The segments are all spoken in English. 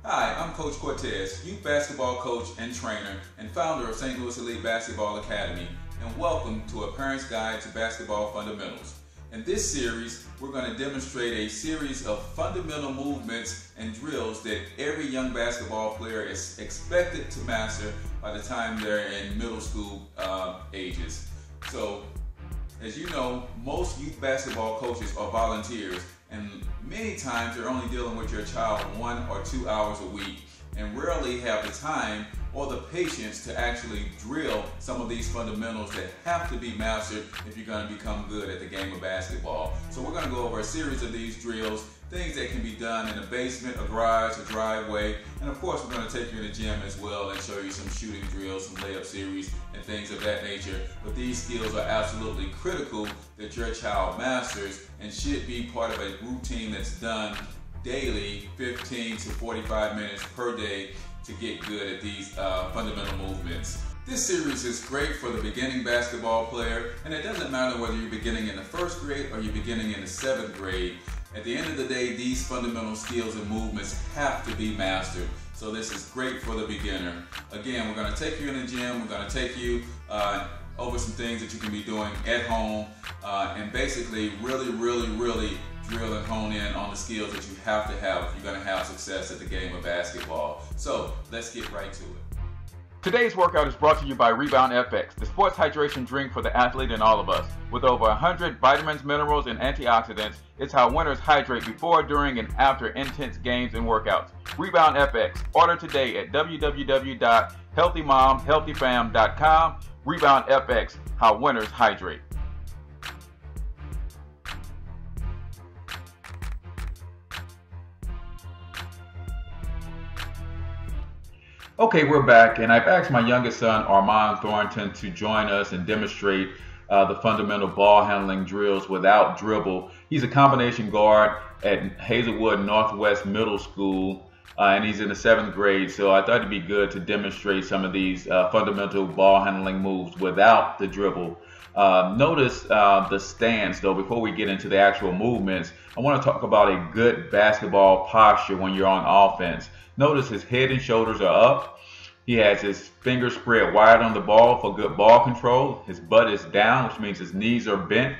Hi, I'm Coach Cortez, youth basketball coach and trainer and founder of St. Louis Elite Basketball Academy, and welcome to A Parent's Guide to Basketball Fundamentals. In this series, we're going to demonstrate a series of fundamental movements and drills that every young basketball player is expected to master by the time they're in middle school ages. So, as you know, most youth basketball coaches are volunteers, and many times they're only dealing with your child 1 or 2 hours a week and rarely have the time or the patience to actually drill some of these fundamentals that have to be mastered if you're going to become good at the game of basketball. So we're going to go over a series of these drills, things that can be done in a basement, a garage, a driveway, and of course we're going to take you in the gym as well and show you some shooting drills, some layup series, and things of that nature. But these skills are absolutely critical that your child masters and should be part of a routine that's done daily, 15 to 45 minutes per day, to get good at these fundamental movements. This series is great for the beginning basketball player, and it doesn't matter whether you're beginning in the 1st grade or you're beginning in the 7th grade. At the end of the day, these fundamental skills and movements have to be mastered. So this is great for the beginner. Again, we're going to take you in the gym, we're going to take you over some things that you can be doing at home, and basically really drill and hone in on the skills that you have to have if you're going to have success at the game of basketball. So let's get right to it. Today's workout is brought to you by Rebound FX, the sports hydration drink for the athlete and all of us. With over 100 vitamins, minerals, and antioxidants, it's how winners hydrate before, during, and after intense games and workouts. Rebound FX. Order today at www.healthymomhealthyfam.com. Rebound FX, how winners hydrate. Okay, we're back, and I've asked my youngest son, Armand Thornton, to join us and demonstrate the fundamental ball handling drills without dribble. He's a combination guard at Hazelwood Northwest Middle School, and he's in the 7th grade, so I thought it'd be good to demonstrate some of these fundamental ball handling moves without the dribble. Notice the stance, though, before we get into the actual movements. I want to talk about a good basketball posture when you're on offense. Notice his head and shoulders are up. He has his fingers spread wide on the ball for good ball control. His butt is down, which means his knees are bent.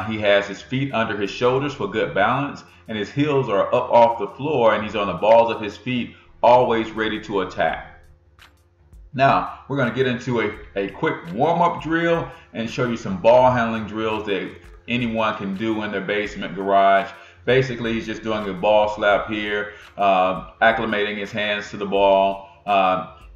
He has his feet under his shoulders for good balance, and his heels are up off the floor, and he's on the balls of his feet, always ready to attack. Now, we're going to get into a quick warm-up drill and show you some ball handling drills that anyone can do in their basement, garage. Basically, he's just doing a ball slap here, acclimating his hands to the ball,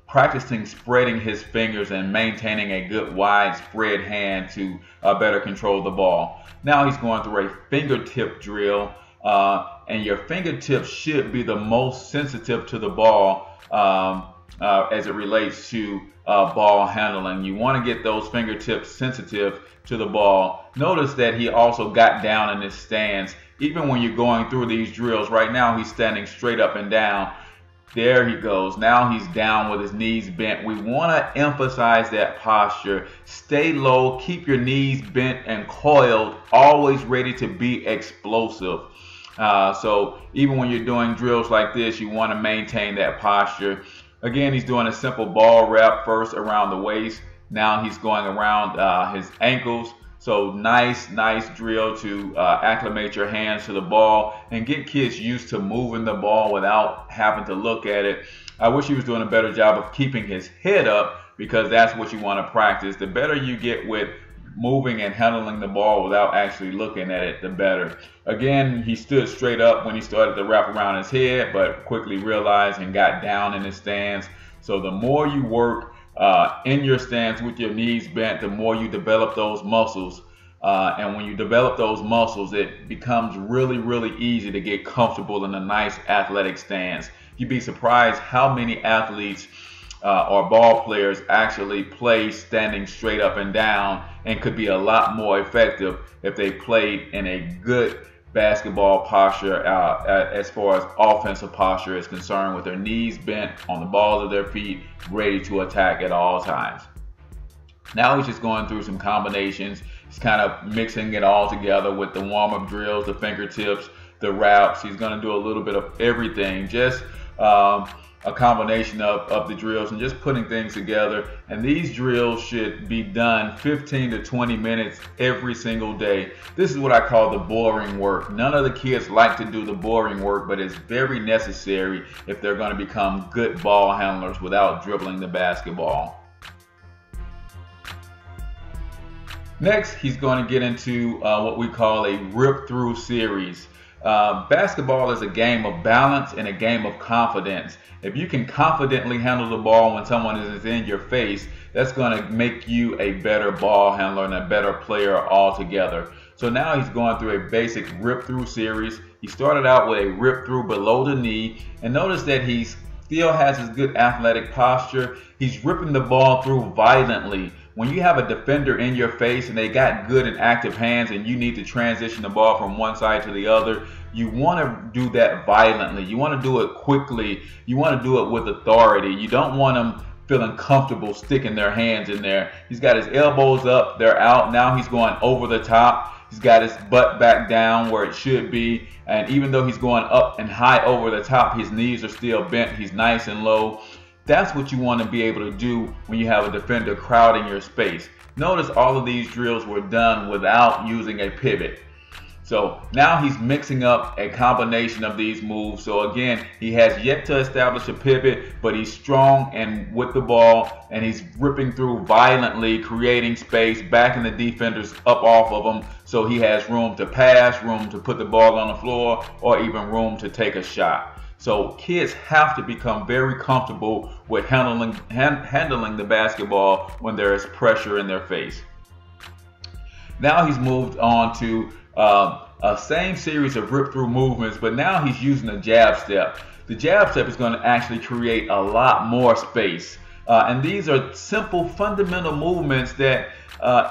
practicing spreading his fingers and maintaining a good wide spread hand to better control the ball. Now he's going through a fingertip drill, and your fingertips should be the most sensitive to the ball as it relates to ball handling. You want to get those fingertips sensitive to the ball. Notice that he also got down in his stance. Even when you're going through these drills, right now he's standing straight up and down. There he goes. Now he's down with his knees bent. We want to emphasize that posture. Stay low, keep your knees bent and coiled, always ready to be explosive. So even when you're doing drills like this, you want to maintain that posture. Again, he's doing a simple ball wrap first around the waist. Now he's going around his ankles. So nice drill to acclimate your hands to the ball and get kids used to moving the ball without having to look at it. I wish he was doing a better job of keeping his head up, because that's what you want to practice. The better you get with moving and handling the ball without actually looking at it, the better. Again, he stood straight up when he started to wrap around his head, but quickly realized and got down in his stance. So the more you work in your stance with your knees bent, the more you develop those muscles. And when you develop those muscles, it becomes really easy to get comfortable in a nice athletic stance. You'd be surprised how many athletes or ball players actually play standing straight up and down, and could be a lot more effective if they played in a good basketball posture as far as offensive posture is concerned, with their knees bent on the balls of their feet, ready to attack at all times. Now he's just going through some combinations, He's kind of mixing it all together with the warm-up drills, the fingertips, the routes. He's going to do a little bit of everything, just a combination of the drills and just putting things together. And these drills should be done 15 to 20 minutes every single day. This is what I call the boring work. None of the kids like to do the boring work, but it's very necessary if they're going to become good ball handlers without dribbling the basketball. Next, he's going to get into what we call a rip-through series. Basketball is a game of balance and a game of confidence. If you can confidently handle the ball when someone is in your face, that's going to make you a better ball handler and a better player altogether. So now he's going through a basic rip-through series. He started out with a rip-through below the knee, and notice that he still has his good athletic posture. He's ripping the ball through violently. When you have a defender in your face and they got good and active hands and you need to transition the ball from one side to the other, you want to do that violently. You want to do it quickly. You want to do it with authority. You don't want them feeling comfortable sticking their hands in there. He's got his elbows up, they're out. Now he's going over the top. He's got his butt back down where it should be. And even though he's going up and high over the top, his knees are still bent. He's nice and low. That's what you want to be able to do when you have a defender crowding your space. Notice all of these drills were done without using a pivot. So now he's mixing up a combination of these moves. So again, he has yet to establish a pivot, but he's strong and with the ball, and he's ripping through violently, creating space, backing the defenders up off of him, so he has room to pass, room to put the ball on the floor, or even room to take a shot. So kids have to become very comfortable with handling the basketball when there is pressure in their face. Now he's moved on to a same series of rip-through movements, but now he's using a jab step. The jab step is going to actually create a lot more space. And these are simple, fundamental movements that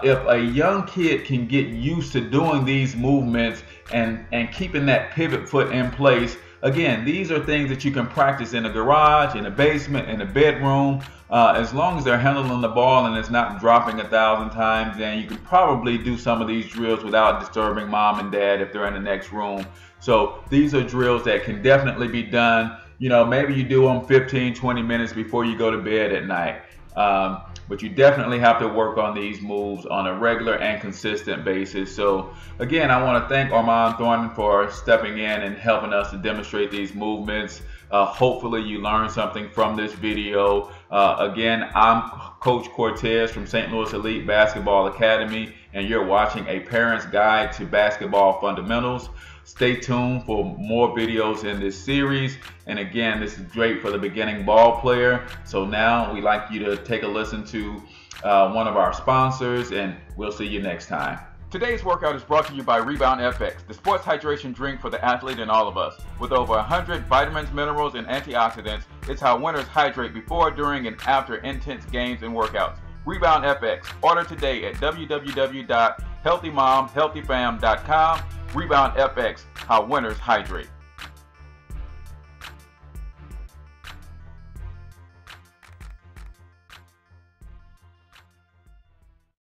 if a young kid can get used to doing these movements and keeping that pivot foot in place. Again, these are things that you can practice in a garage, in a basement, in a bedroom. As long as they're handling the ball and it's not dropping 1,000 times, then you can probably do some of these drills without disturbing mom and dad if they're in the next room. So these are drills that can definitely be done. You know, maybe you do them 15, 20 minutes before you go to bed at night. But you definitely have to work on these moves on a regular and consistent basis. So again, I want to thank Armand Thornton for stepping in and helping us to demonstrate these movements. Hopefully you learned something from this video. Again, I'm Coach Cortez from St. Louis Elite Basketball Academy, and you're watching A Parent's Guide to Basketball Fundamentals. Stay tuned for more videos in this series. And again, this is great for the beginning ball player. So now we'd like you to take a listen to one of our sponsors, and we'll see you next time. Today's workout is brought to you by Rebound FX, the sports hydration drink for the athlete and all of us. With over 100 vitamins, minerals, and antioxidants, it's how winners hydrate before, during, and after intense games and workouts. Rebound FX. Order today at www.healthymomhealthyfam.com. Rebound FX, how winners hydrate.